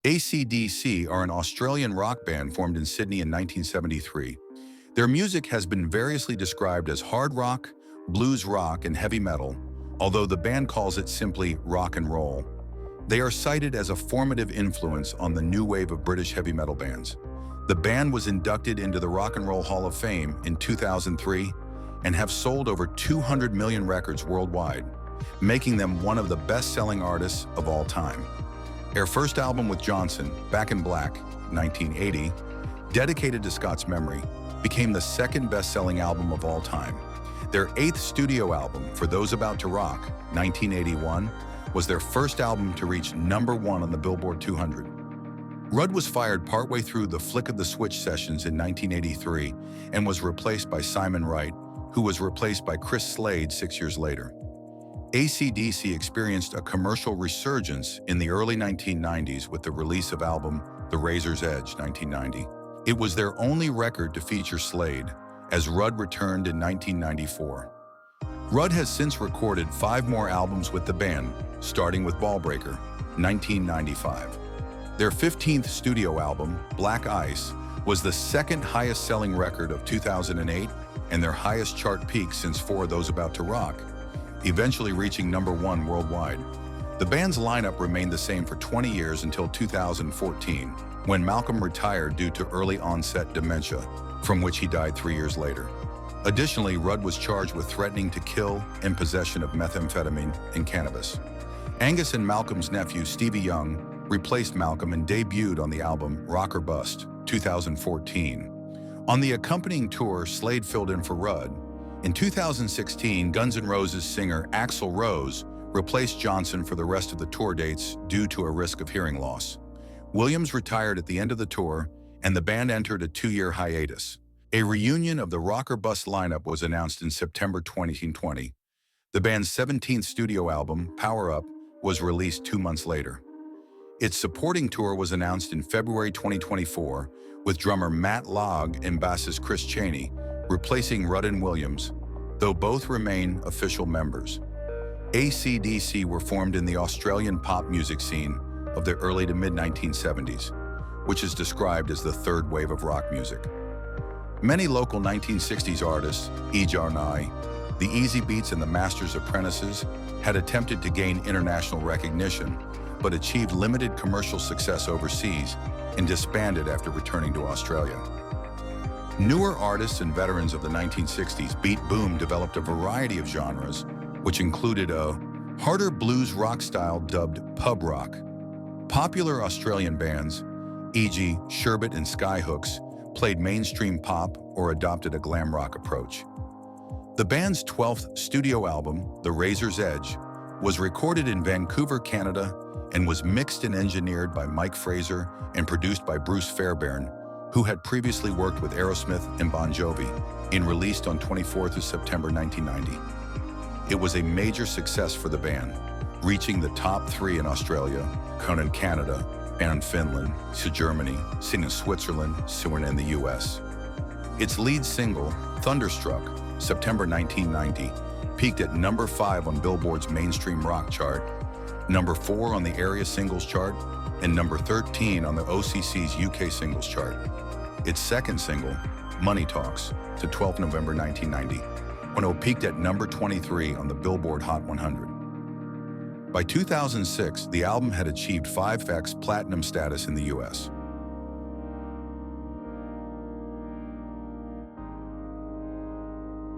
AC/DC are an Australian rock band formed in Sydney in 1973. Their music has been variously described as hard rock, blues rock, and heavy metal, although the band calls it simply rock and roll. They are cited as a formative influence on the new wave of British heavy metal bands. The band was inducted into the Rock and Roll Hall of Fame in 2003 and have sold over 200 million records worldwide, making them one of the best-selling artists of all time. Their first album with Johnson, Back in Black, 1980, dedicated to Scott's memory, became the second best-selling album of all time. Their eighth studio album, For Those About to Rock, 1981, was their first album to reach #1 on the Billboard 200. Rudd was fired partway through the Flick of the Switch sessions in 1983 and was replaced by Simon Wright, who was replaced by Chris Slade 6 years later. AC/DC experienced a commercial resurgence in the early 1990s with the release of album The Razor's Edge, 1990. It was their only record to feature Slade, as Rudd returned in 1994. Rudd has since recorded 5 more albums with the band, starting with Ballbreaker, 1995. Their 15th studio album, Black Ice, was the second highest-selling record of 2008 and their highest chart peak since For Those About to Rock, eventually reaching #1 worldwide. The band's lineup remained the same for 20 years until 2014, when Malcolm retired due to early-onset dementia, from which he died 3 years later. Additionally, Rudd was charged with threatening to kill and possession of methamphetamine and cannabis. Angus and Malcolm's nephew, Stevie Young, replaced Malcolm and debuted on the album Rock or Bust, 2014. On the accompanying tour, Slade filled in for Rudd. In 2016, Guns N' Roses singer Axl Rose replaced Johnson for the rest of the tour dates due to a risk of hearing loss. Williams retired at the end of the tour, and the band entered a 2-year hiatus. A reunion of the Rock or Bust lineup was announced in September 2020. The band's 17th studio album, Power Up, was released 2 months later. Its supporting tour was announced in February 2024, with drummer Matt Logg and bassist Chris Chaney replacing Rudd and Williams, though both remain official members. AC/DC were formed in the Australian pop music scene of the early to mid-1970s, which is described as the third wave of rock music. Many local 1960s artists, E.J. the Easy Beats and the Masters Apprentices, had attempted to gain international recognition, but achieved limited commercial success overseas and disbanded after returning to Australia. Newer artists and veterans of the 1960s beat boom developed a variety of genres, which included a harder blues rock style dubbed pub rock. Popular Australian bands, e.g. Sherbet and Skyhooks, played mainstream pop or adopted a glam rock approach. The band's 12th studio album, The Razor's Edge, was recorded in Vancouver, Canada, and was mixed and engineered by Mike Fraser and produced by Bruce Fairbairn, who had previously worked with Aerosmith and Bon Jovi, and released on 24th of September 1990. It was a major success for the band, reaching the top 3 in Australia, in Canada, and in Finland, Germany, in Switzerland, and in the US. Its lead single, Thunderstruck, September 1990, peaked at #5 on Billboard's mainstream rock chart, #4 on the area singles chart, and #13 on the OCC's UK singles chart. Its second single, Money Talks, to 12 November 1990, when it peaked at #23 on the Billboard Hot 100. By 2006, the album had achieved 5x platinum status in the US.